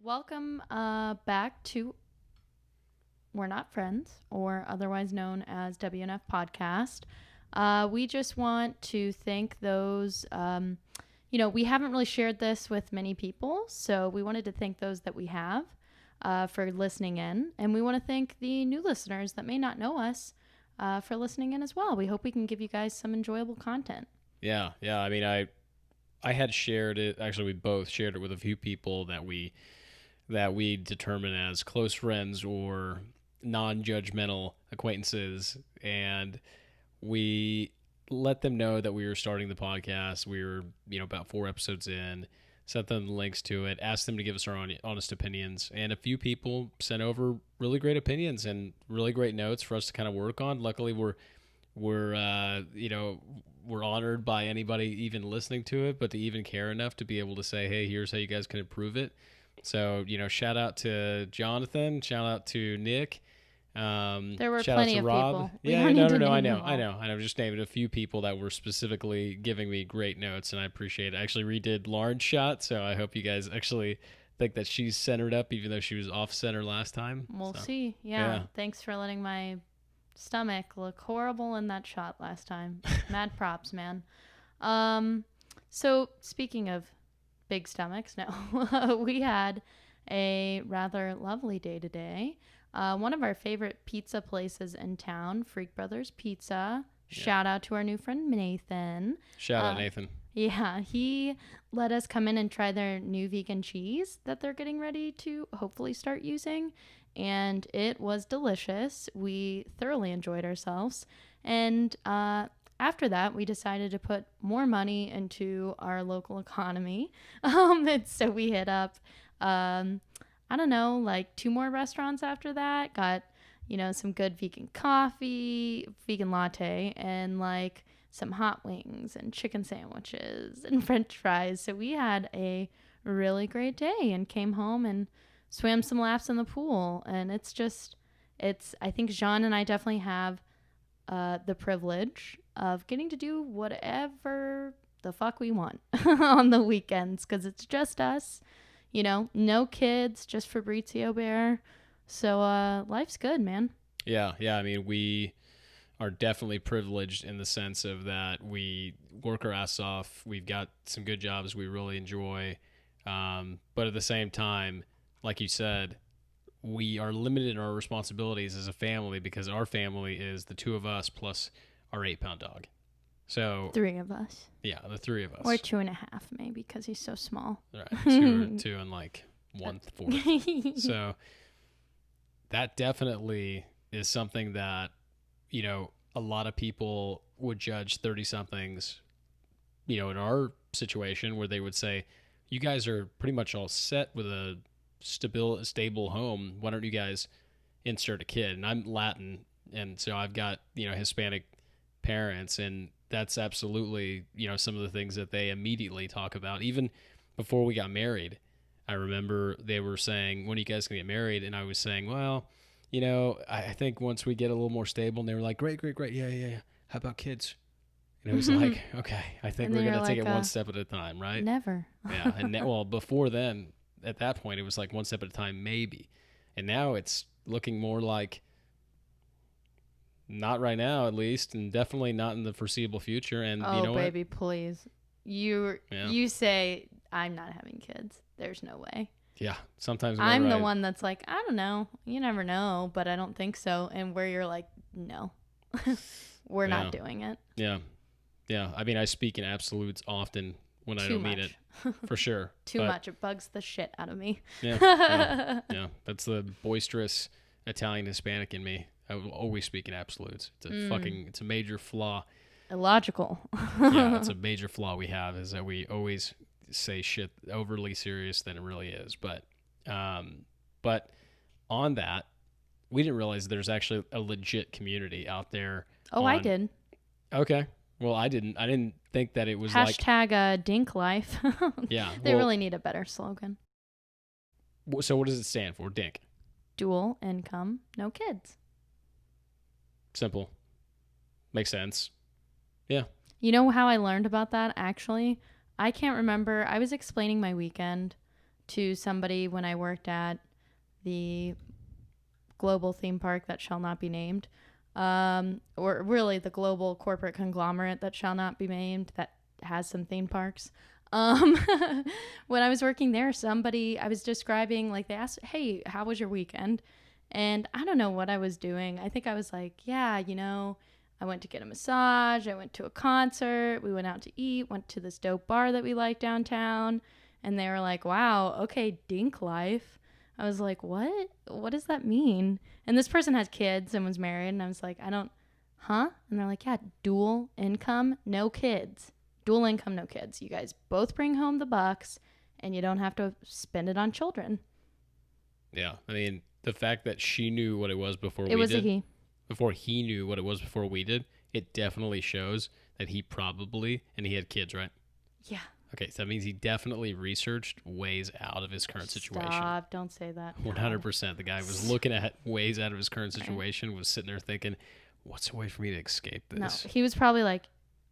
Welcome back to We're Not Friends, or otherwise known as WNF Podcast. We just want to thank those, we haven't really shared this with many people, so we wanted to thank those that we have for listening in. And we want to thank the new listeners that may not know us for listening in as well. We hope we can give you guys some enjoyable content. Yeah. I mean, I had shared it. Actually, we both shared it with a few people that we determine as close friends or non-judgmental acquaintances, and we let them know that we were starting the podcast. We were, about 4 episodes in, sent them the links to it, asked them to give us our honest opinions, and a few people sent over really great opinions and really great notes for us to kind of work on. Luckily, we're honored by anybody even listening to it, but to even care enough to be able to say, hey, here's how you guys can improve it. So, shout out to Jonathan, shout out to Nick. There were shout plenty out to of Rob. people. Yeah, I know. I'm just naming a few people that were specifically giving me great notes, and I appreciate it. I actually redid Lauren's shot, so I hope you guys actually think that she's centered up, even though she was off center last time. We'll see. Yeah. Thanks for letting my stomach look horrible in that shot last time. Mad props, man. So speaking of big stomachs, no, we had a rather lovely day today. One of our favorite pizza places in town, Freak Brothers Pizza. Yeah. Shout out to our new friend Nathan. Shout out Nathan. Yeah, he let us come in and try their new vegan cheese that they're getting ready to hopefully start using. And it was delicious. We thoroughly enjoyed ourselves. And after that, we decided to put more money into our local economy. And so we hit up, 2 more restaurants after that. Got, some good vegan coffee, vegan latte, and some hot wings and chicken sandwiches and French fries. So we had a really great day and came home and swam some laps in the pool. And I think Jean and I definitely have the privilege of getting to do whatever the fuck we want on the weekends, because it's just us, no kids, just Fabrizio Bear. So life's good, man. Yeah. I mean, we are definitely privileged in the sense of that we work our ass off. We've got some good jobs we really enjoy. But at the same time, like you said, we are limited in our responsibilities as a family because our family is the 2 of us plus our 8-pound dog. So 3 of us. Yeah, the 3 of us. Or 2.5 maybe, because he's so small. Right, 2 and 1/4. So that definitely is something that, a lot of people would judge 30-somethings, in our situation where they would say, you guys are pretty much all set with a stable home. Why don't you guys insert a kid? And I'm Latin, and so I've got, Hispanic parents, and that's absolutely, some of the things that they immediately talk about. Even before we got married, I remember they were saying, when are you guys gonna get married? And I was saying, well, I think once we get a little more stable. And they were like, great. Yeah. How about kids? And it was like, okay, I think we're going to take it one step at a time, right? Never. Yeah. And before then, at that point, it was like one step at a time, maybe. And now it's looking more like not right now, at least, and definitely not in the foreseeable future. And oh, you know baby, please. You say, I'm not having kids. There's no way. Yeah. Sometimes I'm the one that's like, I don't know. You never know, but I don't think so. And where you're like, no, we're not doing it. Yeah. Yeah. I mean, I speak in absolutes often when I don't mean it, for sure. Too much. It bugs the shit out of me. Yeah. That's the boisterous Italian Hispanic in me. I will always speak in absolutes. It's a major flaw. Illogical. Yeah, it's a major flaw we have, is that we always say shit overly serious than it really is. But on that, we didn't realize there's actually a legit community out there. Oh, I did. Okay. Well, I didn't think that it was hashtag Dink Life. Yeah. They really need a better slogan. So what does it stand for, Dink? Dual income, no kids. Simple. Makes sense. Yeah. You know how I learned about that, actually? I can't remember. I was explaining my weekend to somebody when I worked at the global theme park that shall not be named, or really the global corporate conglomerate that shall not be named that has some theme parks. When I was working there, I was describing, like, they asked, hey, how was your weekend? And I don't know what I was doing. I think I was like, yeah, I went to get a massage. I went to a concert. We went out to eat, went to this dope bar that we like downtown. And they were like, wow, okay, dink life. I was like, what? What does that mean? And this person has kids and was married. And I was like, huh? And they're like, yeah, dual income, no kids. Dual income, no kids. You guys both bring home the bucks and you don't have to spend it on children. Yeah. I mean, the fact that she knew what it was before we did. It was a he. Before he knew what it was before we did, it definitely shows that he probably, and he had kids, right? Yeah. Okay, so that means he definitely researched ways out of his current situation. Stop, don't say that. 100%. The guy was looking at ways out of his current situation, was sitting there thinking, what's a way for me to escape this? No, he was probably like,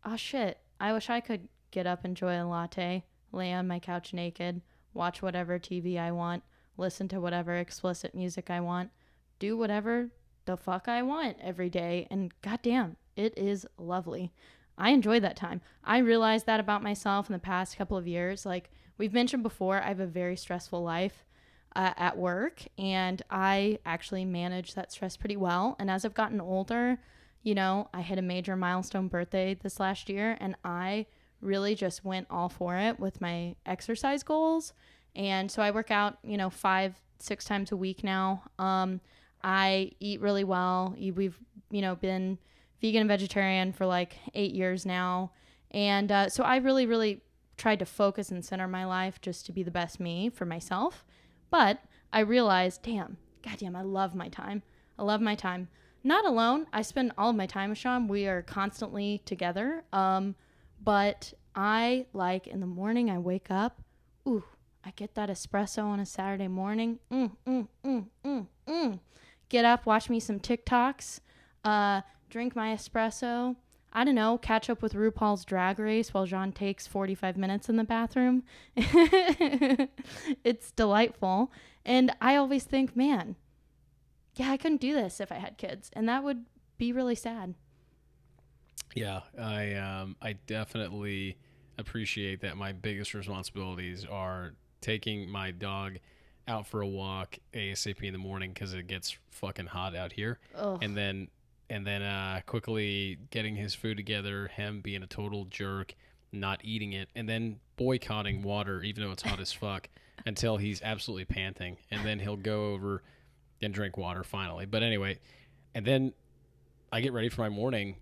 oh shit, I wish I could get up, enjoy a latte, lay on my couch naked, watch whatever TV I want, listen to whatever explicit music I want, do whatever the fuck I want every day, and goddamn, it is lovely. I enjoy that time. I realized that about myself in the past couple of years. Like we've mentioned before, I have a very stressful life at work, and I actually manage that stress pretty well. And as I've gotten older, I hit a major milestone birthday this last year, and I really just went all for it with my exercise goals. And so I work out, 5-6 times a week now. I eat really well. We've, been vegan and vegetarian for like 8 years now. And so I really, really tried to focus and center my life just to be the best me for myself. But I realized, goddamn, I love my time. I love my time. Not alone. I spend all of my time with Sean. We are constantly together. But I like in the morning, I wake up. Ooh, I get that espresso on a Saturday morning. Get up, watch me some TikToks. Drink my espresso, I don't know, catch up with RuPaul's Drag Race while Jean takes 45 minutes in the bathroom. It's delightful. And I always think, man, yeah, I couldn't do this if I had kids. And that would be really sad. Yeah, I definitely appreciate that my biggest responsibilities are taking my dog out for a walk ASAP in the morning because it gets fucking hot out here. Ugh. And then quickly getting his food together, him being a total jerk, not eating it, and then boycotting water, even though it's hot as fuck, until he's absolutely panting. And then he'll go over and drink water finally. But anyway, and then I get ready for my morning,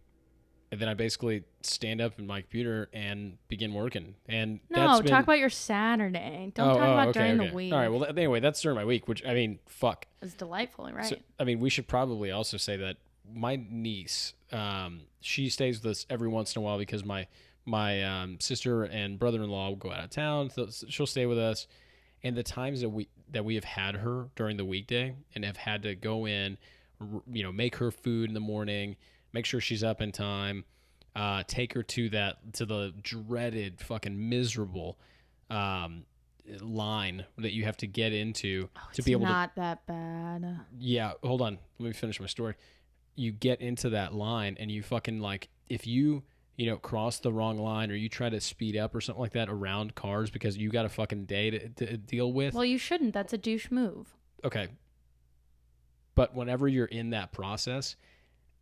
and then I basically stand up in my computer and begin working. And no, talk about your Saturday. Don't talk about during the week. All right, well, anyway, that's during my week, which, I mean, fuck. It's delightful, right? So, I mean, we should probably also say that my niece, she stays with us every once in a while because my sister and brother-in-law will go out of town. So she'll stay with us. And the times that we have had her during the weekday and have had to go in, make her food in the morning, make sure she's up in time, take her to the dreaded fucking miserable line that you have to get into to be able to. It's not that bad. Yeah, hold on. Let me finish my story. You get into that line and you fucking, like, if you cross the wrong line or you try to speed up or something like that around cars because you got a fucking day to deal with. Well, you shouldn't. That's a douche move. Okay. But whenever you're in that process,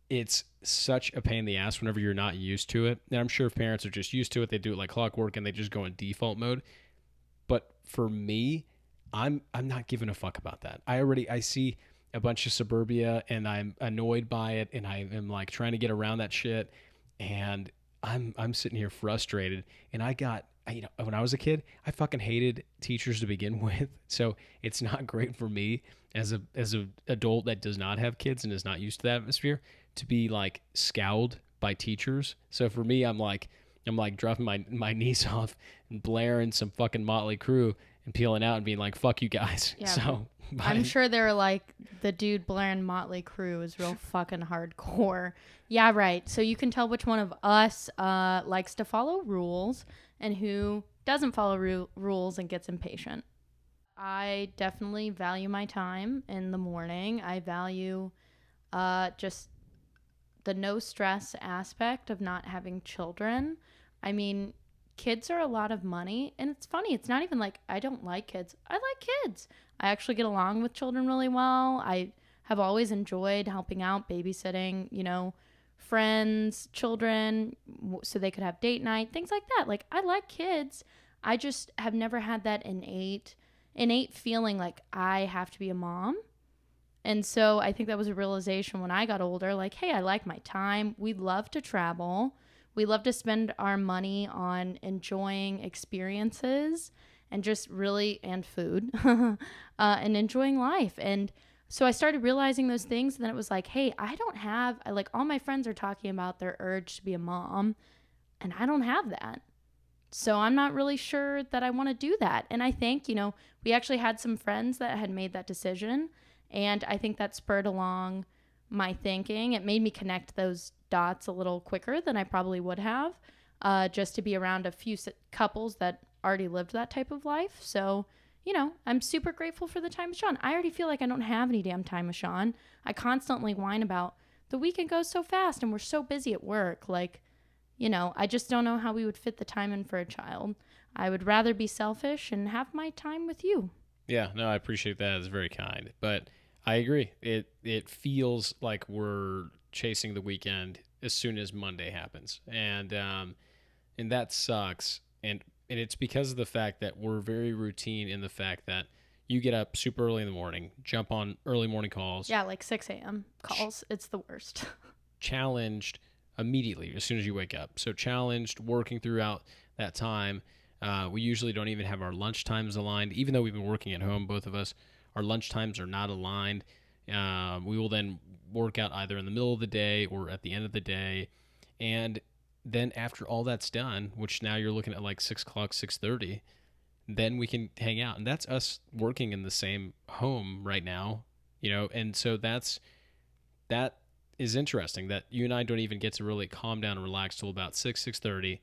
it's such a pain in the ass whenever you're not used to it. And I'm sure if parents are just used to it, they do it like clockwork and they just go in default mode. But for me, I'm not giving a fuck about that. I see a bunch of suburbia and I'm annoyed by it and I am like trying to get around that shit and I'm sitting here frustrated. And when I was a kid, I fucking hated teachers to begin with. So it's not great for me as a adult that does not have kids and is not used to that atmosphere to be like scowled by teachers. So for me, I'm like dropping my niece off and blaring some fucking Motley Crue and peeling out and being like, fuck you guys. Yeah, so I'm sure they're like, the dude blaring Motley Crue is real fucking hardcore. Yeah, right. So you can tell which one of us likes to follow rules and who doesn't follow rules and gets impatient. I definitely value my time in the morning. I value just the no stress aspect of not having children. I mean, kids are a lot of money, and it's funny. It's not even like I don't like kids. I like kids. I actually get along with children really well. I have always enjoyed helping out, babysitting, friends, children, so they could have date night, things like that. Like, I like kids. I just have never had that innate feeling like I have to be a mom. And so I think that was a realization when I got older, like, hey, I like my time. We love to travel. We love to spend our money on enjoying experiences and just really, and food, and enjoying life. And so I started realizing those things. And then it was like, hey, like all my friends are talking about their urge to be a mom, and I don't have that. So I'm not really sure that I want to do that. And I think, we actually had some friends that had made that decision. And I think that spurred along my thinking. It made me connect those dots a little quicker than I probably would have, just to be around a few couples that already lived that type of life. So, I'm super grateful for the time with Sean. I already feel like I don't have any damn time with Sean. I constantly whine about the weekend goes so fast and we're so busy at work. Like, I just don't know how we would fit the time in for a child. I would rather be selfish and have my time with you. Yeah, no, I appreciate that. It's very kind. But I agree. It feels like we're chasing the weekend as soon as Monday happens. And that sucks. And it's because of the fact that we're very routine in the fact that you get up super early in the morning, jump on early morning calls. Yeah, like 6 a.m. calls. It's the worst. Challenged immediately as soon as you wake up. So challenged, working throughout that time. We usually don't even have our lunch times aligned, even though we've been working at home, both of us. Our lunch times are not aligned. We will then work out either in the middle of the day or at the end of the day. And then after all that's done, which now you're looking at like 6 o'clock, 6:30, then we can hang out. And that's us working in the same home right now, and so that is interesting that you and I don't even get to really calm down and relax till about 6:30.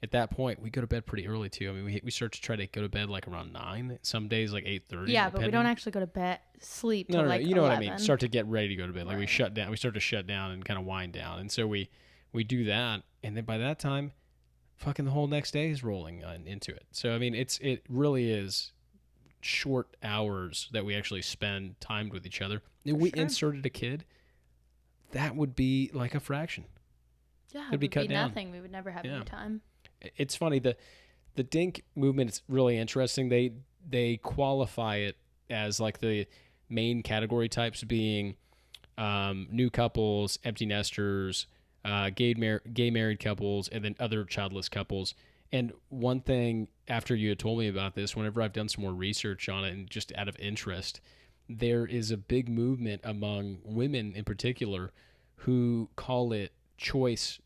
At that point, we go to bed pretty early too. I mean, we start to try to go to bed like around 9. Some days like 8:30. Yeah, but we don't actually go to bed, sleep till like you know 11. what I mean. Start to get ready to go to bed. Like Right. we shut down. We start to shut down and kind of wind down. And so we do that, and then by that time, fucking the whole next day is rolling into it. So I mean, it really is short hours that we actually spend time with each other. If we inserted a kid, that would be like a fraction. Yeah, It'd be cut down. Nothing. We would never have any time. It's funny, the dink movement is really interesting. They qualify it as like the main category types being new couples, empty nesters, gay married couples, and then other childless couples. And one thing, after you had told me about this, whenever I've done some more research on it and just out of interest, there is a big movement among women in particular who call it childless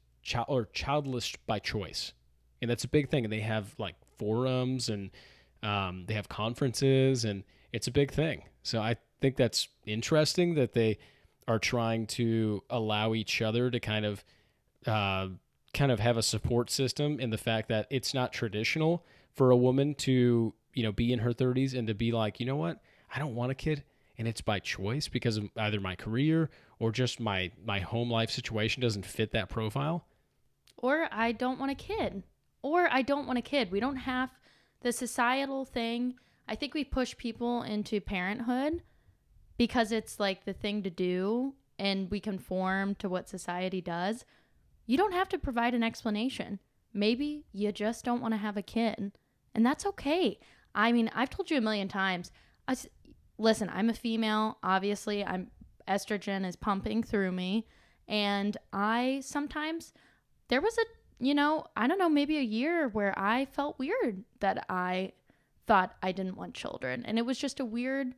by choice. And that's a big thing. And they have like forums and they have conferences, and it's a big thing. So I think that's interesting that they are trying to allow each other to kind of have a support system in the fact that it's not traditional for a woman to, be in her 30s and to be like, you know what, I don't want a kid. And it's by choice because of either my career or just my home life situation doesn't fit that profile. Or I don't want a kid. We don't have the societal thing. I think we push people into parenthood because it's like the thing to do and we conform to what society does. You don't have to provide an explanation. Maybe you just don't want to have a kid, and that's okay. I mean, I've told you a million times. Listen, I'm a female. Obviously, estrogen is pumping through me, and there was I don't know, maybe a year where I felt weird that I thought I didn't want children, and it was just a weird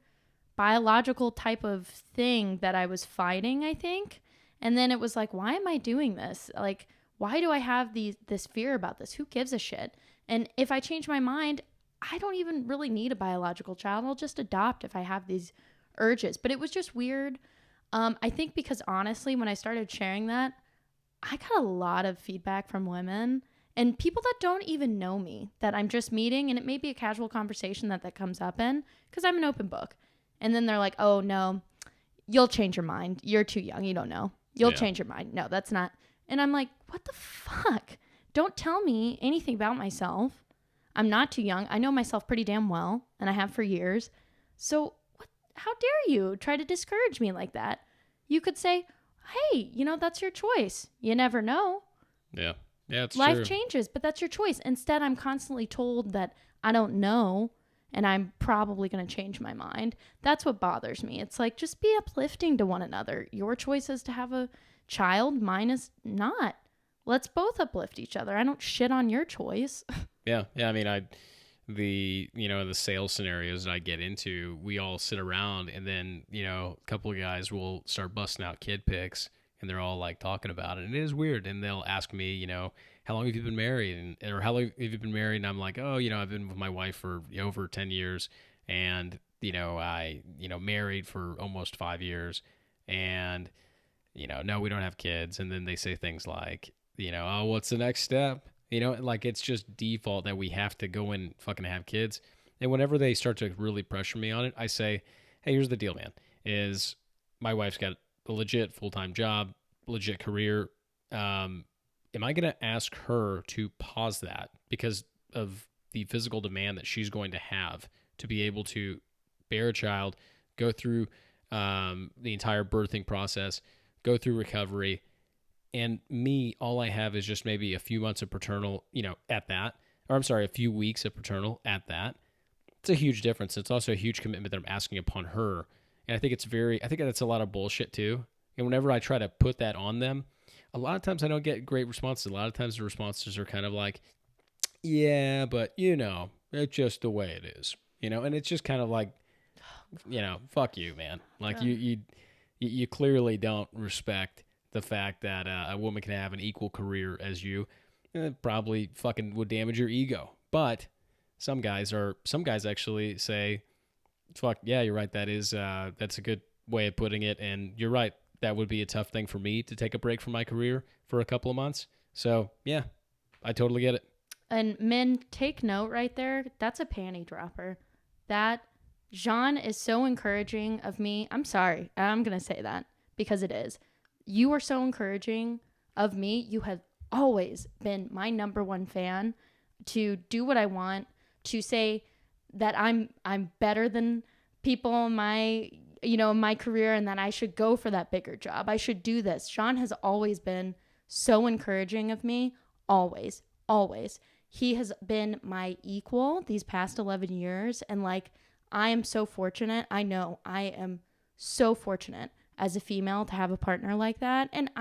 biological type of thing that I was fighting, I think. And then it was like, why am I doing this? Like, why do I have this fear about this? Who gives a shit? And if I change my mind, I don't even really need a biological child. I'll just adopt if I have these urges. But it was just weird. I think because honestly, when I started sharing that, I got a lot of feedback from women. And people that don't even know me, that I'm just meeting, and it may be a casual conversation that comes up in, because I'm an open book. And then they're like, oh, no, you'll change your mind. You're too young. You don't know. You'll change your mind. No, that's not. And I'm like, what the fuck? Don't tell me anything about myself. I'm not too young. I know myself pretty damn well, and I have for years. So how dare you try to discourage me like that? You could say, hey, that's your choice. You never know. Yeah. Yeah, it's Life true. changes, but that's your choice. Instead, I'm constantly told that I don't know, and I'm probably going to change my mind. That's what bothers me. It's like, just be uplifting to one another. Your choice is to have a child. Mine is not. Let's both uplift each other. I don't shit on your choice. Yeah. I mean, in the sales scenarios that I get into, we all sit around, and then, a couple of guys will start busting out kid pics, and they're all like talking about it. And it is weird. And they'll ask me, how long have you been married? Or how long have you been married? And I'm like, oh, I've been with my wife for over 10 years. And, I, married for almost 5 years. And, no, we don't have kids. And then they say things like, oh, what's the next step? Like, it's just default that we have to go and fucking have kids. And whenever they start to really pressure me on it, I say, hey, here's the deal, man, is my wife's got a legit full-time job, legit career. Am I going to ask her to pause that because of the physical demand that she's going to have to be able to bear a child, go through the entire birthing process, go through recovery, and me, all I have is just maybe a few months of paternal, at that, or I'm sorry, a few weeks of paternal at that. It's a huge difference. It's also a huge commitment that I'm asking upon her. And I think that's a lot of bullshit too. And whenever I try to put that on them, a lot of times I don't get great responses. A lot of times the responses are kind of like, yeah, but it's just the way it is, and it's just kind of like, fuck you, man. Like you clearly don't respect the fact that a woman can have an equal career as you. It probably fucking would damage your ego. But some guys actually say, fuck yeah, you're right. That's a good way of putting it. And you're right. That would be a tough thing for me to take a break from my career for a couple of months. So yeah, I totally get it. And men, take note right there. That's a panty dropper. That Jean is so encouraging of me. I'm sorry. I'm going to say that because it is. You are so encouraging of me. You have always been my number one fan to do what I want, to say that I'm better than people in my career and that I should go for that bigger job. I should do this. Sean has always been so encouraging of me. Always, always. He has been my equal these past 11 years. And I am so fortunate. I know I am so fortunate as a female to have a partner like that. And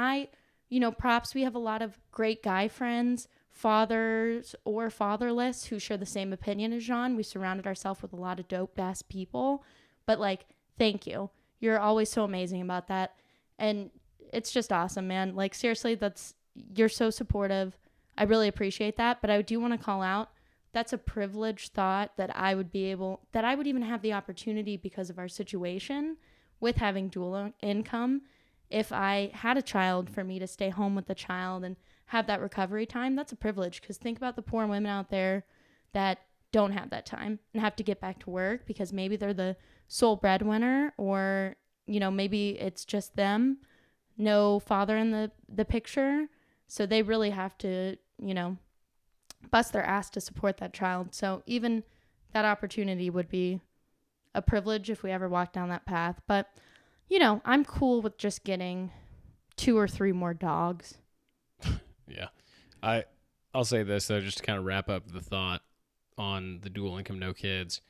props, we have a lot of great guy friends, fathers or fatherless, who share the same opinion as Jean. We surrounded ourselves with a lot of dope ass people. But thank you. You're always so amazing about that. And it's just awesome, man. Seriously, you're so supportive. I really appreciate that. But I do want to call out, that's a privileged thought that I would even have the opportunity because of our situation with having dual income. If I had a child, for me to stay home with the child and have that recovery time, that's a privilege. Because think about the poor women out there that don't have that time and have to get back to work because maybe they're the sole breadwinner, or maybe it's just them, no father in the picture, so they really have to bust their ass to support that child. So even that opportunity would be a privilege if we ever walk down that path. But I'm cool with just getting 2 or 3 more dogs. Yeah. I'll say this though, just to kind of wrap up the thought on the dual income, no kids.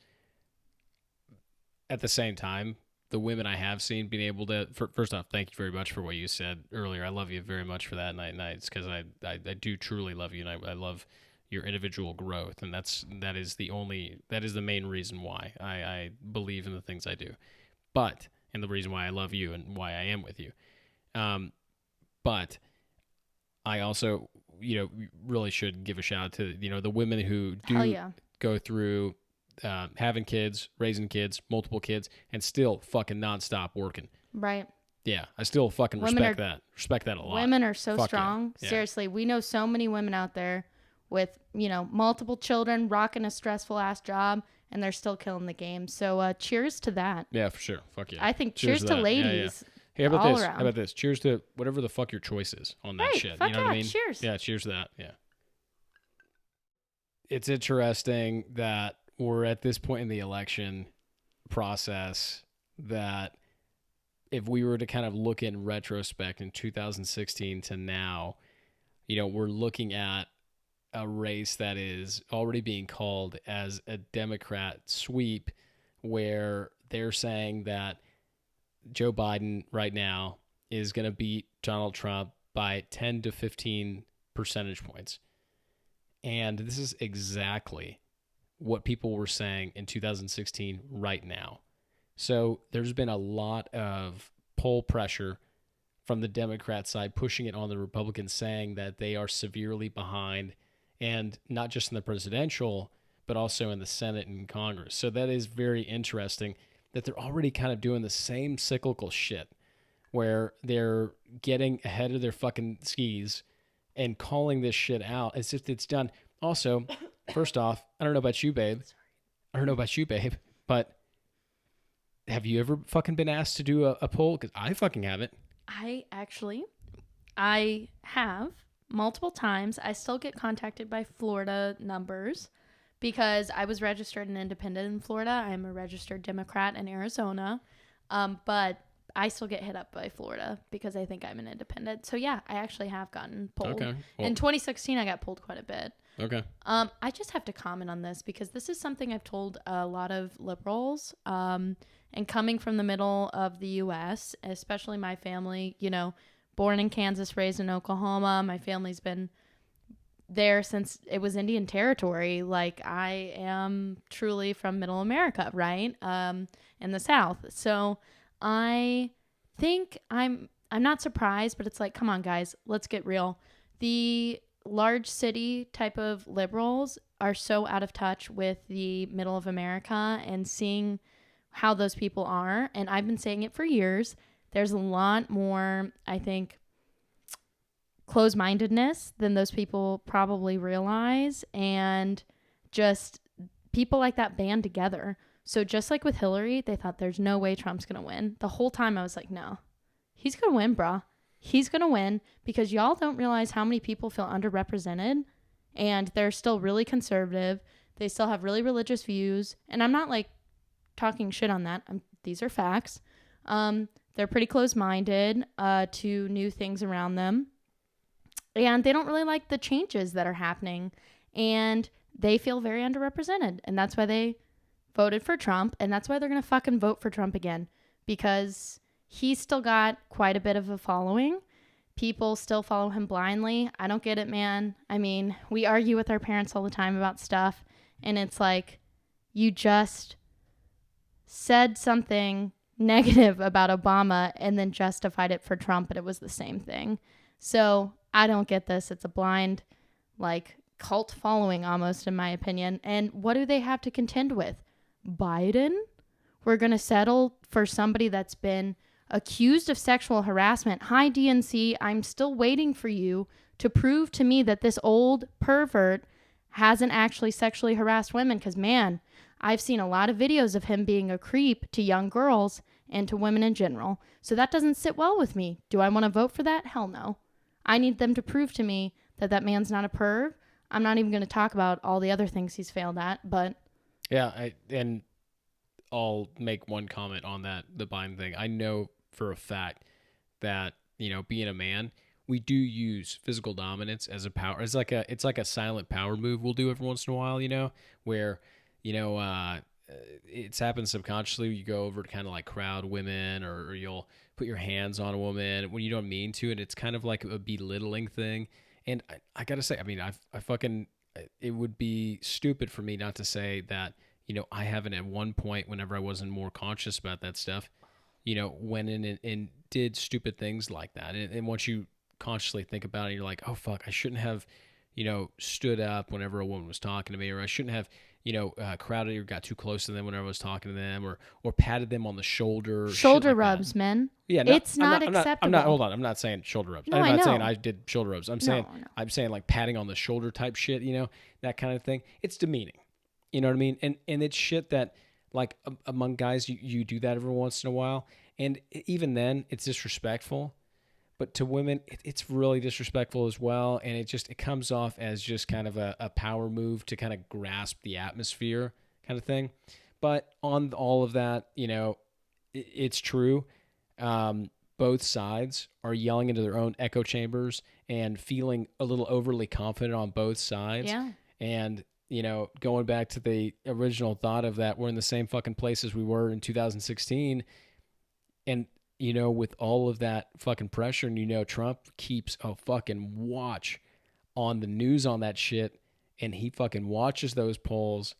At the same time, the women I have seen being able to, first off, thank you very much for what you said earlier. I love you very much for that. And it's because I do truly love you. And I love your individual growth. And that is the main reason why I believe in the things I do. And the reason why I love you and why I am with you. But I also, really should give a shout out to, the women who do go through having kids, raising kids, multiple kids, and still fucking nonstop working. Right. Yeah, I still fucking respect that. Respect that a lot. Women are so Fuck strong. Yeah. Seriously, we know so many women out there with, multiple children, rocking a stressful ass job, and they're still killing the game. So cheers to that. Yeah, for sure. Fuck yeah. I think cheers to ladies. Yeah. Hey, how about all this? around. How about this? Cheers to whatever the fuck your choice is on that right, shit. Fuck You know what I mean? Cheers. Yeah, cheers to that. Yeah. It's interesting that we're at this point in the election process that if we were to kind of look in retrospect in 2016 to now, we're looking at a race that is already being called as a Democrat sweep, where they're saying that Joe Biden right now is going to beat Donald Trump by 10 to 15 percentage points. And this is exactly what people were saying in 2016 right now. So there's been a lot of poll pressure from the Democrat side pushing it on the Republicans, saying that they are severely behind, and not just in the presidential, but also in the Senate and Congress. So that is very interesting that they're already kind of doing the same cyclical shit where they're getting ahead of their fucking skis and calling this shit out as if it's done. Also, first off, I don't know about you, babe. But have you ever fucking been asked to do a poll? Because I fucking haven't. I have multiple times. I still get contacted by Florida numbers because I was registered an independent in Florida. I am a registered Democrat in Arizona. But I still get hit up by Florida because I think I'm an independent. So yeah, I actually have gotten polled. Okay. Well, in 2016, I got polled quite a bit. Okay. I just have to comment on this because this is something I've told a lot of liberals. And coming from the middle of the U.S., especially my family, born in Kansas, raised in Oklahoma. My family's been there since it was Indian territory. Like, I am truly from middle America, right? In the South. So I think I'm not surprised, but it's like, come on, guys, let's get real. The large city type of liberals are so out of touch with the middle of America and seeing how those people are. And I've been saying it for years. There's a lot more, I think, closed-mindedness than those people probably realize. And just people like that band together. So just like with Hillary, they thought there's no way Trump's going to win. The whole time I was like, no, he's going to win, brah. He's going to win because y'all don't realize how many people feel underrepresented and they're still really conservative. They still have really religious views. And I'm not like talking shit on that. These are facts. They're pretty close-minded to new things around them. And they don't really like the changes that are happening. And they feel very underrepresented. And that's why they voted for Trump. And that's why they're going to fucking vote for Trump again. Because he's still got quite a bit of a following. People still follow him blindly. I don't get it, man. I mean, we argue with our parents all the time about stuff. And it's like, you just said something negative about Obama and then justified it for Trump, but it was the same thing. So I don't get this. It's a blind, cult following almost, in my opinion. And what do they have to contend with? Biden? We're going to settle for somebody that's been accused of sexual harassment. Hi, DNC. I'm still waiting for you to prove to me that this old pervert hasn't actually sexually harassed women. Because, man, I've seen a lot of videos of him being a creep to young girls and to women in general. So that doesn't sit well with me. Do I want to vote for that? Hell no. I need them to prove to me that that man's not a perv. I'm not even going to talk about all the other things he's failed at, but... Yeah, and I'll make one comment on that, the Biden thing. I know for a fact that, being a man, we do use physical dominance as a power. It's like a silent power move we'll do every once in a while, where, it's happened subconsciously. You go over to kind of like crowd women, or you'll put your hands on a woman when you don't mean to, and it's kind of like a belittling thing. And I gotta say, I mean, it would be stupid for me not to say that, I haven't at one point, whenever I wasn't more conscious about that stuff, went in and did stupid things like that. And once you consciously think about it, you're like, oh fuck, I shouldn't have, stood up whenever a woman was talking to me, or I shouldn't have, crowded or got too close to them whenever I was talking to them, or patted them on the shoulder. Shoulder rubs, men. Yeah, it's not acceptable. Hold on. I'm not saying shoulder rubs. No, I'm not I saying know. I did shoulder rubs. I'm saying like patting on the shoulder type shit. That kind of thing. It's demeaning. You know what I mean? And it's shit that like among guys you do that every once in a while, and even then it's disrespectful. But to women, it's really disrespectful as well, and it comes off as just kind of a power move to kind of grasp the atmosphere kind of thing. But on all of that, it's true. Both sides are yelling into their own echo chambers and feeling a little overly confident on both sides. Yeah. And, going back to the original thought of that, we're in the same fucking place as we were in 2016, and with all of that fucking pressure, and Trump keeps a fucking watch on the news on that shit, and he fucking watches those polls,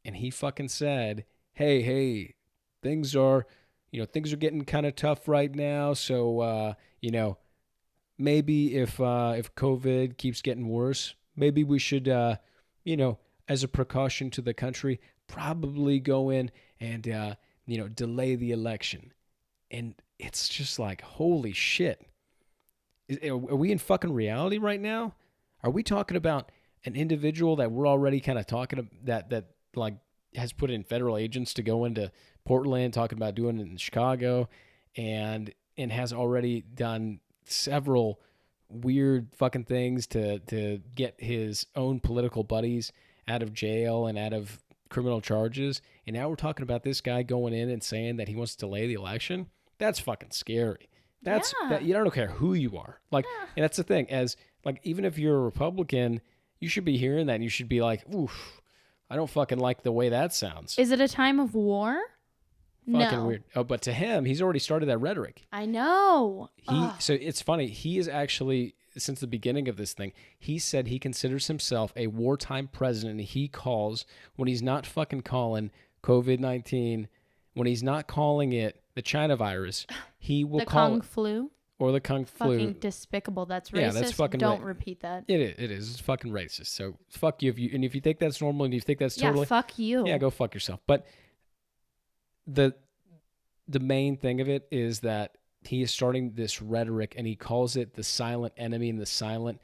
and he fucking said, hey, things are getting kind of tough right now, so maybe if COVID keeps getting worse, maybe we should as a precaution to the country, probably go in and delay the election. And it's just like, holy shit. Are we in fucking reality right now? Are we talking about an individual that we're already kind of talking about that like has put in federal agents to go into Portland, talking about doing it in Chicago, and has already done several weird fucking things to get his own political buddies out of jail and out of criminal charges? And now we're talking about this guy going in and saying that he wants to delay the election? That's fucking scary. That you don't care who you are. Like, and that's the thing. As like, even if you're a Republican, you should be hearing that and you should be like, oof, I don't fucking like the way that sounds. Is it a time of war? Fucking weird. Oh, but to him, he's already started that rhetoric. I know. So it's funny. He is actually, since the beginning of this thing, he said he considers himself a wartime president. And he calls, when he's not fucking calling COVID-19, when he's not calling it the China virus, he will call Kung it flu. Or the Kung flu. Fucking despicable. That's racist. Yeah, that's fucking Don't repeat that. It is. It's fucking racist. So fuck you. If you think that's normal and you think that's totally... Yeah, fuck you. Yeah, go fuck yourself. But the main thing of it is that he is starting this rhetoric, and he calls it the silent enemy and the silent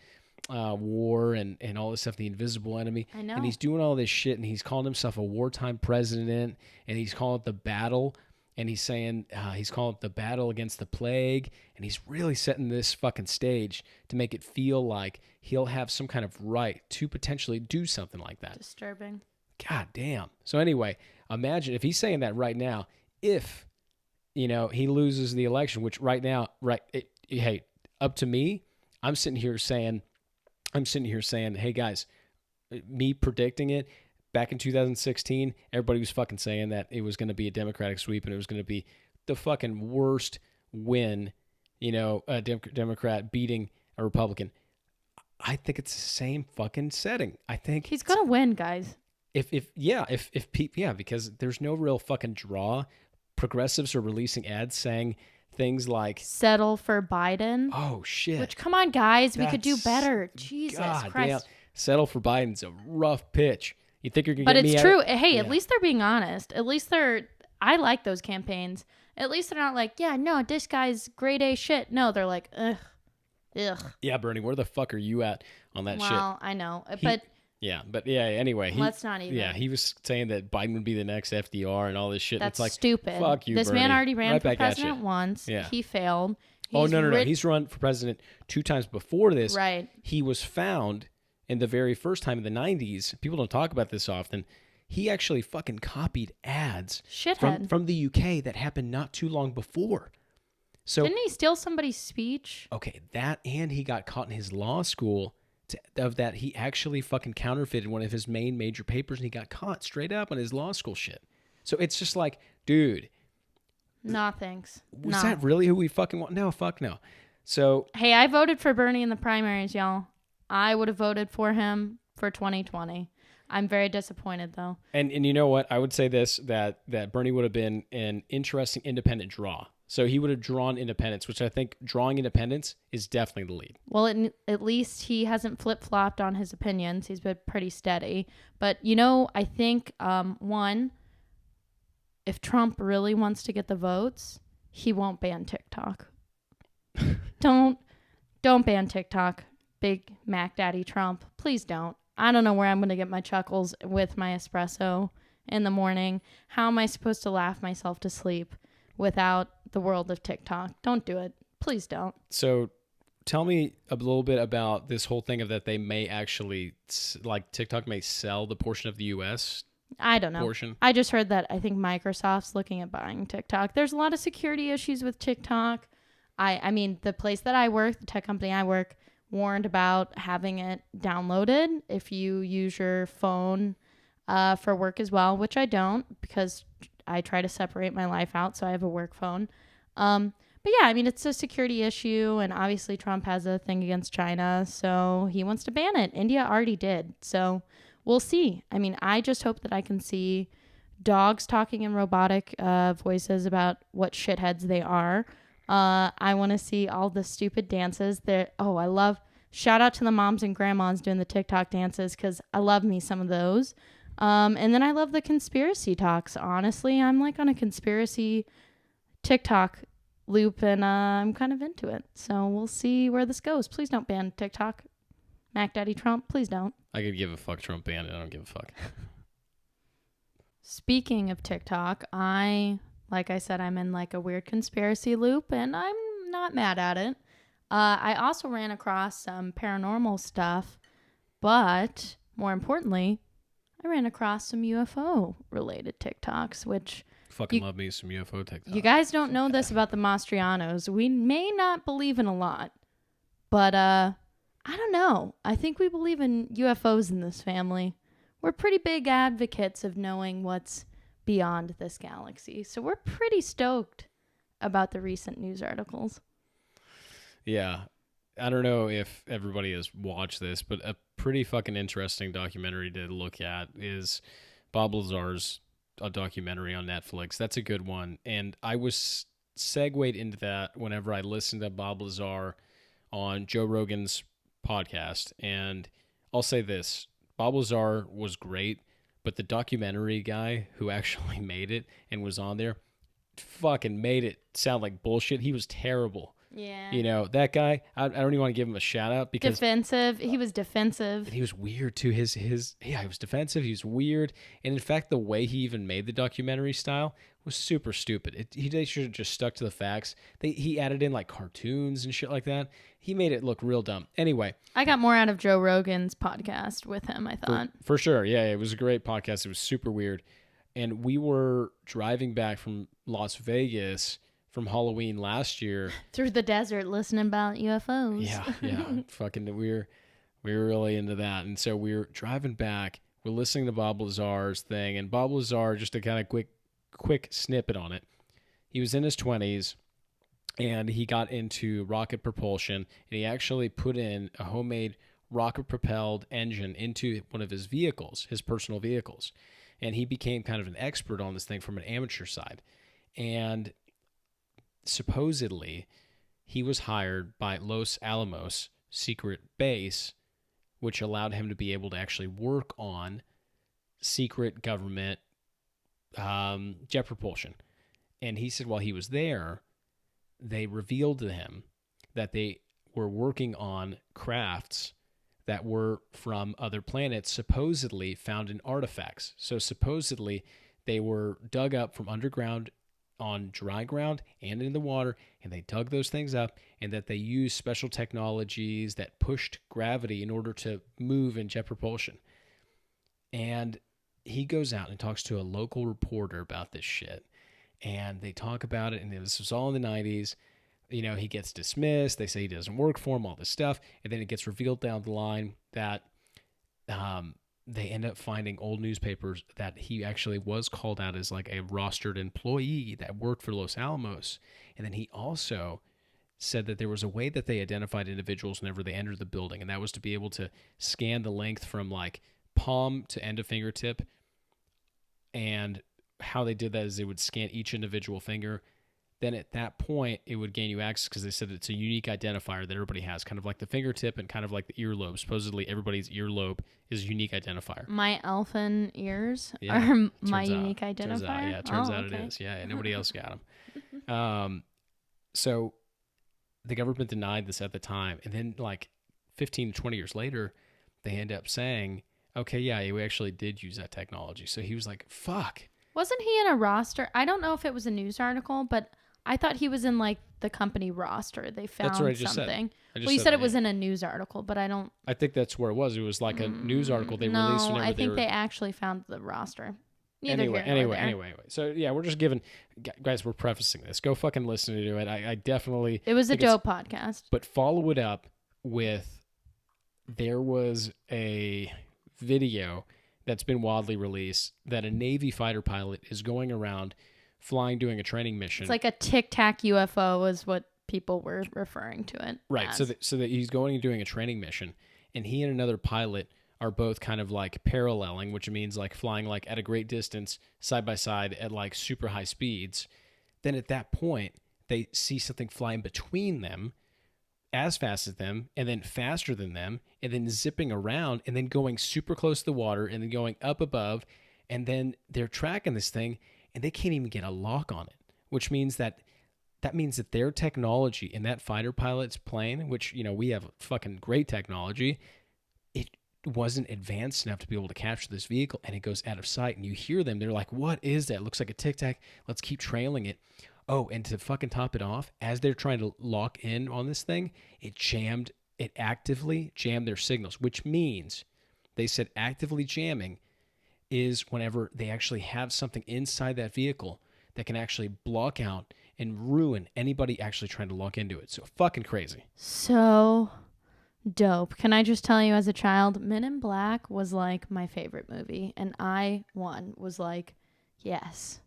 war and all this stuff, the invisible enemy. I know. And he's doing all this shit, and he's calling himself a wartime president, and he's calling it the battle. And he's saying he's calling it the battle against the plague. And he's really setting this fucking stage to make it feel like he'll have some kind of right to potentially do something like that. Disturbing. God damn. So anyway, imagine if he's saying that right now, if, he loses the election, which right now, hey, up to me, I'm sitting here saying, hey guys, me predicting it, back in 2016, everybody was fucking saying that it was going to be a Democratic sweep and it was going to be the fucking worst win, a Democrat beating a Republican. I think it's the same fucking setting. I think he's going to win, guys. Because there's no real fucking draw. Progressives are releasing ads saying things like settle for Biden. Oh shit. Which, come on guys, we could do better. Jesus Christ. Damn. Settle for Biden's a rough pitch. You think you're going to get me? But it's true. Hey, at least they're being honest. At least I like those campaigns. At least they're not like, yeah, no, this guy's grade A shit. No, they're like, ugh. Yeah, Bernie, where the fuck are you at on that shit? Well, I know. Anyway. Let's not even. Yeah, he was saying that Biden would be the next FDR and all this shit. That's it's like, stupid. Fuck you, This Bernie. man already ran right for president once. Yeah. He failed. No. He's run for president 2 times before this. Right. He was found in the very first time in the 90s. People don't talk about this often. He actually fucking copied ads from the UK that happened not too long before. So didn't he steal somebody's speech? Okay, that, and he got caught in his law school of that. He actually fucking counterfeited one of his main major papers, and he got caught straight up on his law school shit. So it's just like, dude. Nah, thanks. Was that really who we fucking want? No, fuck no. So hey, I voted for Bernie in the primaries, y'all. I would have voted for him for 2020. I'm very disappointed, though. And you know what? I would say this, that Bernie would have been an interesting independent draw. So he would have drawn independence, which I think drawing independence is definitely the lead. Well, at least he hasn't flip-flopped on his opinions. He's been pretty steady. But, I think, one, if Trump really wants to get the votes, he won't ban TikTok. Don't ban TikTok, Big Mac Daddy Trump. Please don't. I don't know where I'm going to get my chuckles with my espresso in the morning. How am I supposed to laugh myself to sleep without the world of TikTok? Don't do it. Please don't. So tell me a little bit about this whole thing of that they may actually, like TikTok may sell the portion of the U.S. I don't know. portion. I just heard that I think Microsoft's looking at buying TikTok. There's a lot of security issues with TikTok. I mean, the place that I work, the tech company I work, warned about having it downloaded if you use your phone for work as well, which I don't because I try to separate my life out, so I have a work phone. But yeah, I mean, it's a security issue, and obviously Trump has a thing against China, so he wants to ban it. India already did, so we'll see. I mean, I just hope that I can see dogs talking in robotic voices about what shitheads they are. I want to see all the stupid dances. Shout out to the moms and grandmas doing the TikTok dances because I love me some of those. And then I love the conspiracy talks. Honestly, I'm like on a conspiracy TikTok loop and I'm kind of into it. So we'll see where this goes. Please don't ban TikTok. Mac Daddy Trump, please don't. I could give a fuck Trump ban it. I don't give a fuck. Speaking of TikTok, like I said, I'm in like a weird conspiracy loop and I'm not mad at it. I also ran across some paranormal stuff, but more importantly, I ran across some UFO related TikToks, which Fucking love me some UFO TikToks. You guys don't know this about the Mastrianos. We may not believe in a lot, but I don't know. I think we believe in UFOs in this family. We're pretty big advocates of knowing what's beyond this galaxy. So we're pretty stoked about the recent news articles. Yeah. I don't know if everybody has watched this, but a pretty fucking interesting documentary to look at is Bob Lazar's a documentary on Netflix. That's a good one. And I was segued into that whenever I listened to Bob Lazar on Joe Rogan's podcast. And I'll say this, Bob Lazar was great, but the documentary guy who actually made it and was on there fucking made it sound like bullshit. He was terrible. Yeah. That guy, I don't even want to give him a shout out because defensive. He was defensive. And he was weird too. He was defensive. He was weird. And in fact, the way he even made the documentary style was super stupid. They should have just stuck to the facts. He added in like cartoons and shit like that. He made it look real dumb. Anyway. I got more out of Joe Rogan's podcast with him, I thought. For sure. Yeah, it was a great podcast. It was super weird. And we were driving back from Las Vegas from Halloween last year. Through the desert listening about UFOs. Yeah. Fucking we were really into that. And so we were driving back. We're listening to Bob Lazar's thing. And Bob Lazar, just a kind of quick snippet on it. He was in his 20s and he got into rocket propulsion. And he actually put in a homemade rocket-propelled engine into one of his vehicles, his personal vehicles. And he became kind of an expert on this thing from an amateur side. And supposedly, he was hired by Los Alamos secret base, which allowed him to be able to actually work on secret government jet propulsion. And he said while he was there, they revealed to him that they were working on crafts that were from other planets, supposedly found in artifacts. So supposedly they were dug up from underground on dry ground and in the water, and they dug those things up, and that they used special technologies that pushed gravity in order to move in jet propulsion. And he goes out and talks to a local reporter about this shit, and they talk about it, and this was all in the 90s. He gets dismissed. They say he doesn't work for him, all this stuff. And then it gets revealed down the line that they end up finding old newspapers that he actually was called out as like a rostered employee that worked for Los Alamos. And then he also said that there was a way that they identified individuals whenever they entered the building, and that was to be able to scan the length from like palm to end of fingertip. And how they did that is they would scan each individual finger then at that point, it would gain you access because they said it's a unique identifier that everybody has, kind of like the fingertip and kind of like the earlobe. Supposedly, everybody's earlobe is a unique identifier. My elfin ears are my unique identifier? Turns out it is. Yeah, nobody else got them. So the government denied this at the time. And then like 15 to 20 years later, they end up saying, okay, yeah, we actually did use that technology. So he was like, fuck. Wasn't he in a roster? I don't know if it was a news article, but I thought he was in like the company roster. They found that's what I just something. Said. Well, you said it was in a news article, but I don't. I think that's where it was. It was like a news article they released. No, I think they actually found the roster. Anyway. So yeah, we're just giving guys. We're prefacing this. Go fucking listen to it. I definitely. It was a dope podcast. But follow it up with. There was a video that's been widely released that a Navy fighter pilot is going around flying, doing a training mission. It's like a Tic Tac UFO is what people were referring to it. Right. As. So that he's going and doing a training mission, and he and another pilot are both kind of like paralleling, which means like flying like at a great distance side by side at like super high speeds. Then at that point, they see something flying between them as fast as them, and then faster than them, and then zipping around, and then going super close to the water, and then going up above, and then they're tracking this thing, and they can't even get a lock on it, which means that their technology in that fighter pilot's plane, which, you know, we have fucking great technology, it wasn't advanced enough to be able to capture this vehicle, and it goes out of sight, and you hear them, they're like, what is that? It looks like a Tic Tac. Let's keep trailing it. Oh, and to fucking top it off, as they're trying to lock in on this thing, it actively jammed their signals, which means they said actively jamming is whenever they actually have something inside that vehicle that can actually block out and ruin anybody actually trying to lock into it. So fucking crazy. So dope. Can I just tell you, as a child, Men in Black was like my favorite movie. And I, one, was like, yes,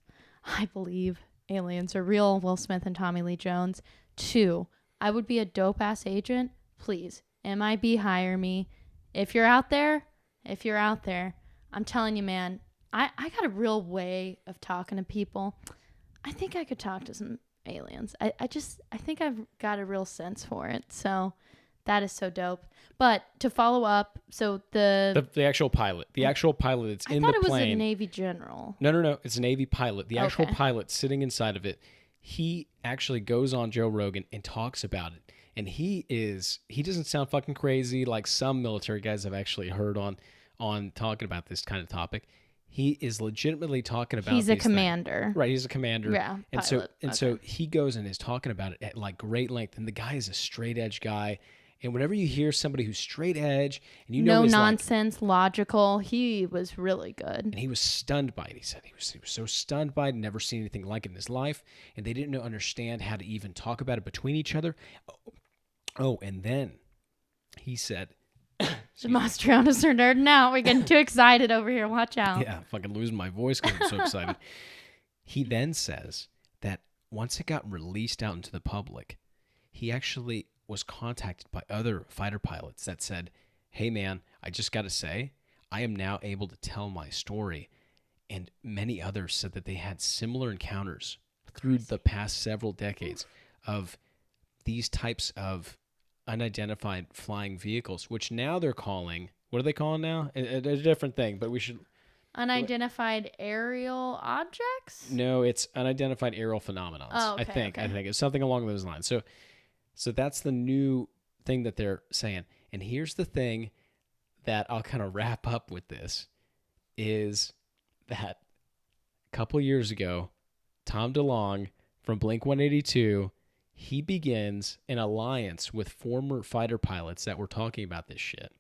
I believe aliens are real, Will Smith and Tommy Lee Jones. 2, I would be a dope-ass agent. Please, MIB, hire me. If you're out there, I'm telling you, man, I got a real way of talking to people. I think I could talk to some aliens. I think I've got a real sense for it. So that is so dope. But to follow up, so the actual pilot, that's in the plane. I thought it was a Navy general. No. It's a Navy pilot. The actual pilot sitting inside of it, he actually goes on Joe Rogan and talks about it. And he doesn't sound fucking crazy like some military guys I've actually heard on talking about this kind of topic. He is legitimately talking about. He's a commander, things. Right? He's a commander. Yeah, pilot. So he goes and is talking about it at like great length. And the guy is a straight edge guy. And whenever you hear somebody who's straight edge and you know no nonsense, logical, he was really good. And he was stunned by it. He said he was so stunned by it, never seen anything like it in his life, and they didn't understand how to even talk about it between each other. Oh, and then he said. The Mastrianos are nerding out. We're getting too excited over here. Watch out. Yeah, fucking losing my voice because I'm so excited. He then says that once it got released out into the public, he actually was contacted by other fighter pilots that said, hey man, I just got to say, I am now able to tell my story. And many others said that they had similar encounters through the past several decades of these types of unidentified flying vehicles, which now they're calling, what are they calling now? A different thing, but we should... Unidentified aerial objects? No, it's unidentified aerial phenomenons. Oh, okay, I think it's something along those lines. So that's the new thing that they're saying. And here's the thing that I'll kind of wrap up with this, is that a couple years ago, Tom DeLonge from Blink-182, he begins an alliance with former fighter pilots that were talking about this shit.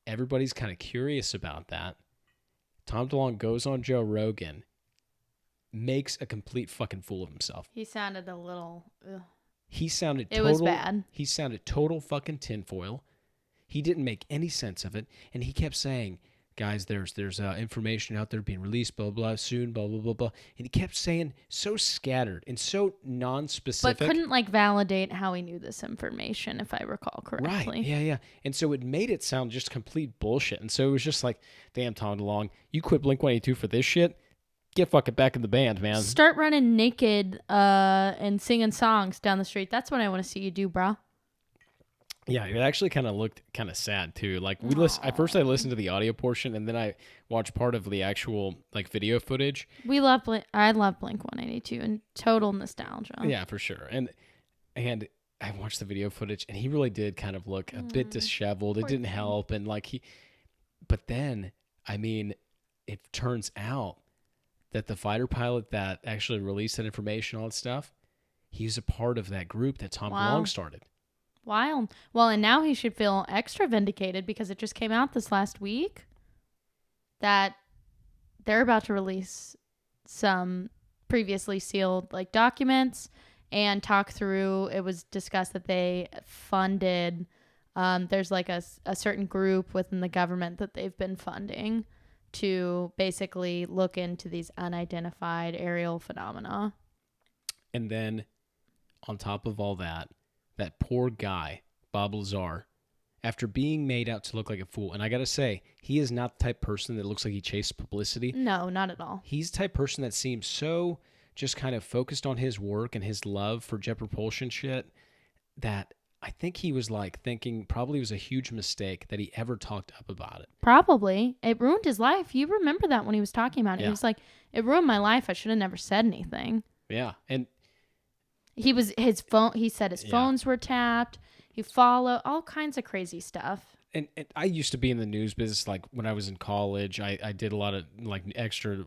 Everybody's kind of curious about that. Tom DeLonge goes on Joe Rogan, makes a complete fucking fool of himself. He sounded a little... Ugh. It was bad. He sounded total fucking tinfoil. He didn't make any sense of it. And he kept saying, guys, there's information out there being released, blah, blah, soon, blah, blah, blah, blah. And he kept saying so scattered and so non-specific. But couldn't validate how he knew this information, if I recall correctly. Right, yeah. And so it made it sound just complete bullshit. And so it was just like, damn, Tom DeLonge, you quit Blink-182 for this shit? get fucking back in the band, man. Start running naked and singing songs down the street. That's what I want to see you do, bro. Yeah, it actually kind of looked kind of sad too. Like I listened to the audio portion, and then I watched part of the actual like video footage. I love Blink 182 and total nostalgia. Yeah, for sure. And I watched the video footage, and he really did kind of look a bit disheveled. It didn't help, and but then I mean, it turns out that the fighter pilot that actually released that information, all that stuff, he's a part of that group that Tom DeLonge started. Wild. Well, and now he should feel extra vindicated because it just came out this last week that they're about to release some previously sealed like documents and talk through. It was discussed that they funded, there's like a certain group within the government that they've been funding to basically look into these unidentified aerial phenomena. And then on top of all that poor guy, Bob Lazar, after being made out to look like a fool, and I gotta say, he is not the type of person that looks like he chases publicity. No, not at all. He's the type of person that seems so just kind of focused on his work and his love for jet propulsion shit that I think he was like thinking probably it was a huge mistake that he ever talked up about it. Probably. It ruined his life. You remember that when he was talking about it. Yeah. He was like, it ruined my life. I should have never said anything. Yeah. And he said his phones were tapped. He followed all kinds of crazy stuff. And I used to be in the news business. Like when I was in college, I did a lot of like extra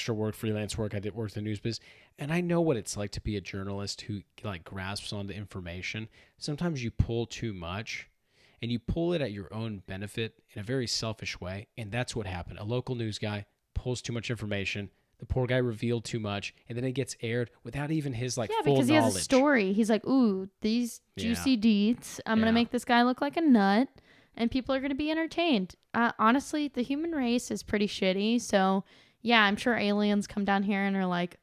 work, freelance work. I did work in the news business, and I know what it's like to be a journalist who like grasps onto information. Sometimes you pull too much, and you pull it at your own benefit in a very selfish way. And that's what happened. A local news guy pulls too much information. The poor guy revealed too much, and then it gets aired without even his full knowledge. Yeah, because he has a story. He's like, ooh, these juicy deets. I'm gonna make this guy look like a nut. And people are going to be entertained. Honestly, the human race is pretty shitty. So, yeah, I'm sure aliens come down here and are like,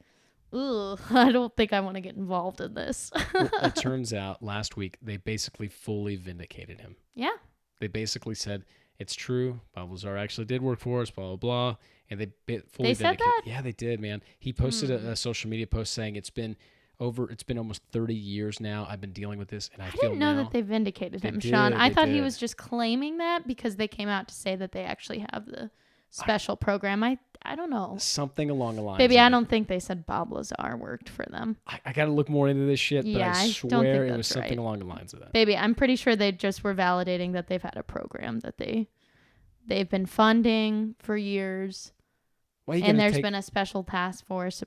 ooh, I don't think I want to get involved in this. Well, it turns out last week they basically fully vindicated him. Yeah. They basically said, it's true. Bob Lazar actually did work for us, blah, blah, blah. And they fully vindicated. Said that? Yeah, they did, man. He posted a social media post saying it's been almost 30 years now. I've been dealing with this, and I didn't know that they vindicated him, Sean. I thought he was just claiming that because they came out to say that they actually have the special program. I don't know. Something along the lines. Baby, I don't think they said Bob Lazar worked for them. I got to look more into this shit, but I swear it was something along the lines of that. Baby, I'm pretty sure they just were validating that they've had a program that they've been funding for years. And there's been a special task force.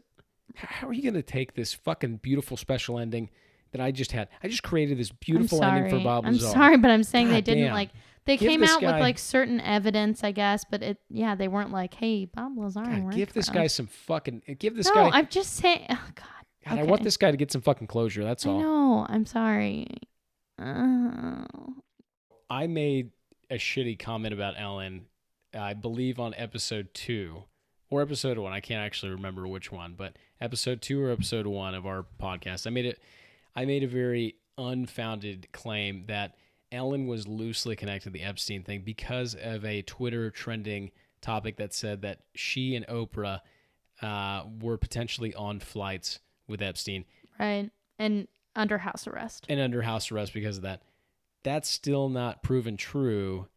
How are you going to take this fucking beautiful special ending that I just had? I just created this beautiful ending for Bob Lazar. I'm sorry, but I'm saying they didn't they came out with like certain evidence, I guess, but they weren't like, hey, Bob Lazar. God, give this guy some fucking, guy. No, I'm just saying, oh God. God, okay. I want this guy to get some fucking closure. That's all. No, I'm sorry. I made a shitty comment about Ellen, I believe on episode 2. Or episode 1, I can't actually remember which one, but episode 2 or episode 1 of our podcast, I made a very unfounded claim that Ellen was loosely connected to the Epstein thing because of a Twitter trending topic that said that she and Oprah were potentially on flights with Epstein. Right, and under house arrest. Because of that. That's still not proven true.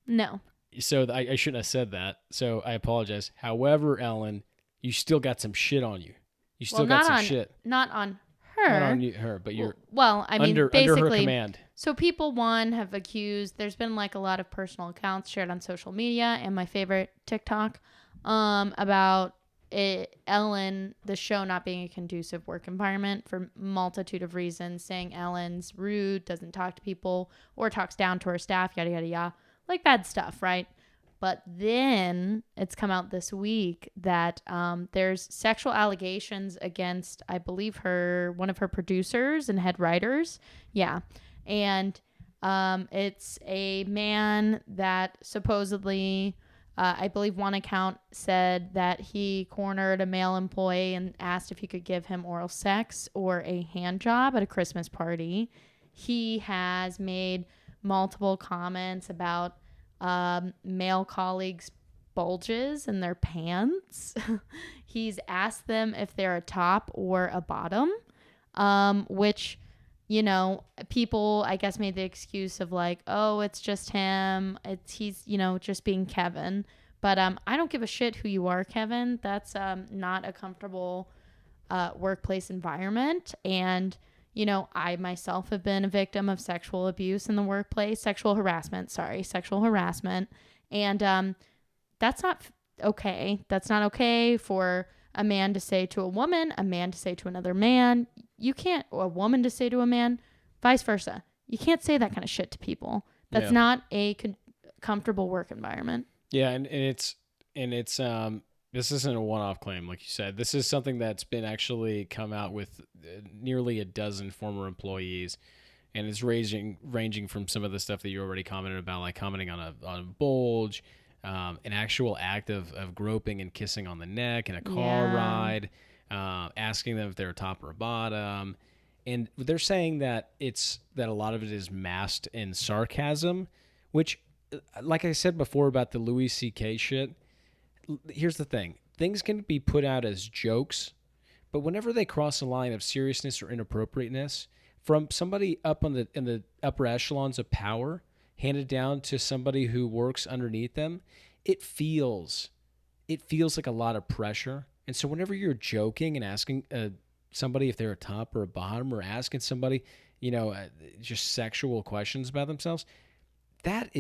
No. So I shouldn't have said that. So I apologize. However, Ellen, you still got some shit on you. You still got some shit. Not on her. Not on her, but you're basically, under her command. So people, have accused, there's been like a lot of personal accounts shared on social media and my favorite TikTok about Ellen, the show not being a conducive work environment for multitude of reasons, saying Ellen's rude, doesn't talk to people, or talks down to her staff, yada, yada, yada. Like bad stuff, right? But then it's come out this week that there's sexual allegations against, I believe, one of her producers and head writers. Yeah. And it's a man that supposedly, I believe one account said that he cornered a male employee and asked if he could give him oral sex or a hand job at a Christmas party. He has made multiple comments about male colleagues bulges in their pants. He's asked them if they're a top or a bottom, which, you know, people, I guess, made the excuse of like, oh, it's just him. He's, you know, just being Kevin. But I don't give a shit who you are, Kevin. That's not a comfortable workplace environment. And, you know, I myself have been a victim of sexual abuse in the workplace, sexual harassment. And that's not okay. That's not okay for a man to say to a woman, a man to say to another man. You can't, a woman to say to a man, vice versa. You can't say that kind of shit to people. That's not a comfortable work environment. Yeah, and it's this isn't a one-off claim, like you said. This is something that's been actually come out with nearly a dozen former employees, and it's ranging from some of the stuff that you already commented about, like commenting on a bulge, an actual act of groping and kissing on the neck in a car ride, asking them if they're a top or a bottom. And they're saying that that a lot of it is masked in sarcasm, which, like I said before about the Louis C.K. shit, here's the thing. Things can be put out as jokes, but whenever they cross a line of seriousness or inappropriateness from somebody up in the upper echelons of power, handed down to somebody who works underneath them, it feels like a lot of pressure. And so whenever you're joking and asking somebody if they're a top or a bottom, or asking somebody, you know, just sexual questions about themselves, that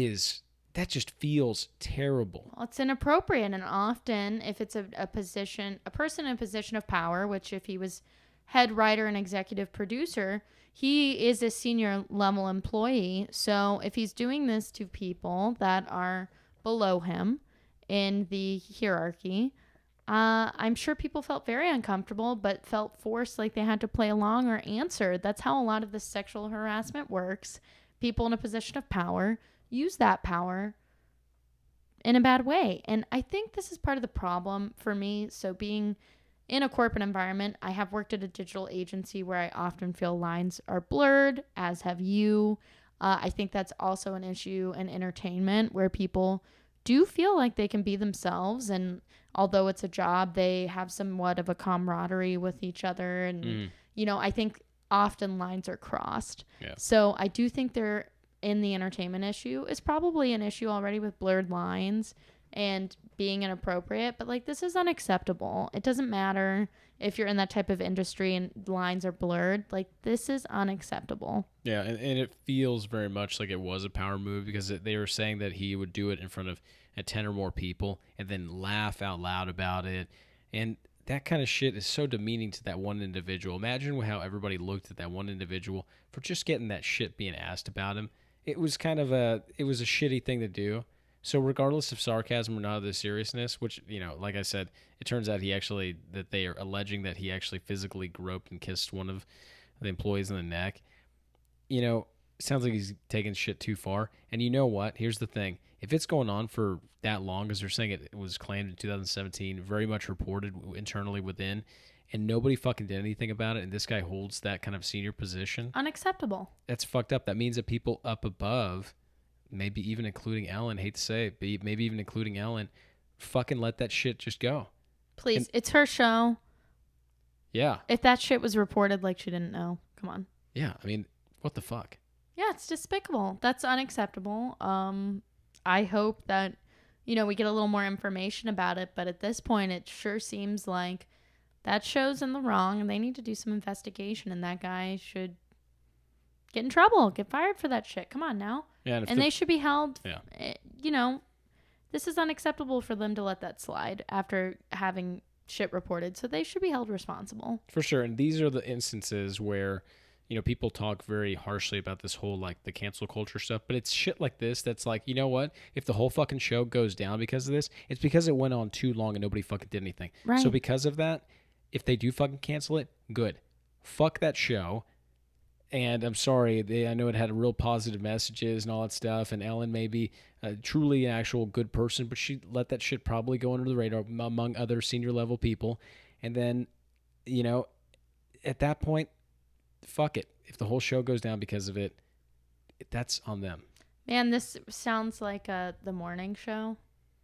just feels terrible. Well, it's inappropriate. And often if it's a person in a position of power, which if he was head writer and executive producer, he is a senior level employee. So if he's doing this to people that are below him in the hierarchy, I'm sure people felt very uncomfortable, but felt forced, like they had to play along or answer. That's how a lot of this sexual harassment works. People in a position of power use that power in a bad way. And I think this is part of the problem for me. So being in a corporate environment, I have worked at a digital agency where I often feel lines are blurred, as have you. I think that's also an issue in entertainment where people do feel like they can be themselves. And although it's a job, they have somewhat of a camaraderie with each other. And, you know, I think often lines are crossed. Yeah. So I do think they're in the entertainment issue is probably an issue already with blurred lines and being inappropriate, but like, this is unacceptable. It doesn't matter if you're in that type of industry and lines are blurred. Like, this is unacceptable. Yeah, and it feels very much like it was a power move, because they were saying that he would do it in front of 10 or more people and then laugh out loud about it. And that kind of shit is so demeaning to that one individual. Imagine how everybody looked at that one individual for just getting that shit being asked about him. It was kind of a shitty thing to do. So regardless of sarcasm or not, of the seriousness, which, you know, like I said, it turns out that they are alleging that he actually physically groped and kissed one of the employees in the neck. You know, sounds like he's taking shit too far. And you know what? Here's the thing. If it's going on for that long, as they're saying it was claimed in 2017, very much reported internally within, and nobody fucking did anything about it, and this guy holds that kind of senior position. Unacceptable. That's fucked up. That means that people up above, maybe even including Ellen, hate to say it, maybe even including Ellen, fucking let that shit just go. Please, it's her show. Yeah. If that shit was reported like she didn't know, come on. Yeah, I mean, what the fuck? Yeah, it's despicable. That's unacceptable. I hope that, you know, we get a little more information about it, but at this point, it sure seems like that show's in the wrong, and they need to do some investigation, and that guy should get in trouble, get fired for that shit. Come on now. Yeah, and they should be held. Yeah. You know, this is unacceptable for them to let that slide after having shit reported, so they should be held responsible. For sure, and these are the instances where, you know, people talk very harshly about this whole, like, the cancel culture stuff, but it's shit like this that's like, you know what? If the whole fucking show goes down because of this, it's because it went on too long and nobody fucking did anything. Right. So because of that, if they do fucking cancel it, good. Fuck that show. And I'm sorry, I know it had real positive messages and all that stuff, and Ellen may be truly an actual good person, but she let that shit probably go under the radar among other senior level people. And then, you know, at that point, fuck it. If the whole show goes down because of it, that's on them. Man, this sounds like the morning show.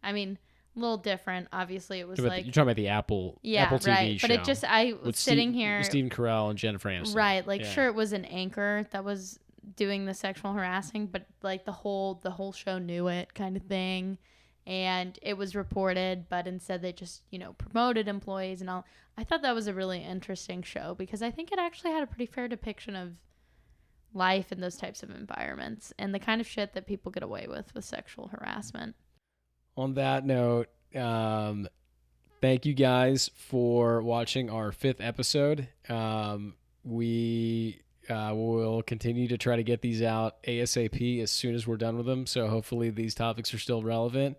I mean, A little different. Obviously, it was you're talking about the Apple TV right. show. But it just, I was sitting here. With Stephen Carell and Jennifer Aniston. Right. Like, sure, it was an anchor that was doing the sexual harassing, but like the whole show knew it kind of thing. And it was reported, but instead they just, promoted employees and all. I thought that was a really interesting show because I think it actually had a pretty fair depiction of life in those types of environments and the kind of shit that people get away with sexual harassment. On that note, thank you guys for watching our 5th episode. We will continue to try to get these out ASAP as soon as we're done with them. So hopefully these topics are still relevant.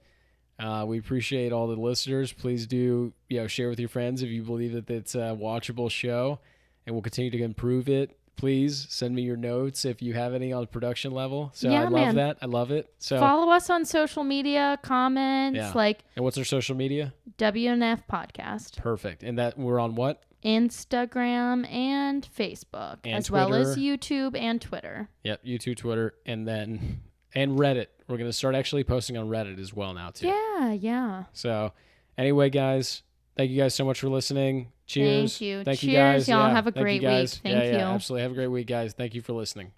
We appreciate all the listeners. Please do, share with your friends if you believe that it's a watchable show, and we'll continue to improve it. Please send me your notes if you have any on production level. So I love that. I love it. So follow us on social media, comments, And what's our social media? WNF Podcast. Perfect. And that we're on what? Instagram and Facebook, and as Twitter. well as YouTube and Twitter. Yep, YouTube, Twitter, and Reddit. We're going to start actually posting on Reddit as well now, too. Yeah. So, anyway, guys, thank you guys so much for listening. Cheers. Thank you. Thank Cheers, you guys. Y'all have a great week. Thank you. Absolutely. Have a great week, guys. Thank you for listening.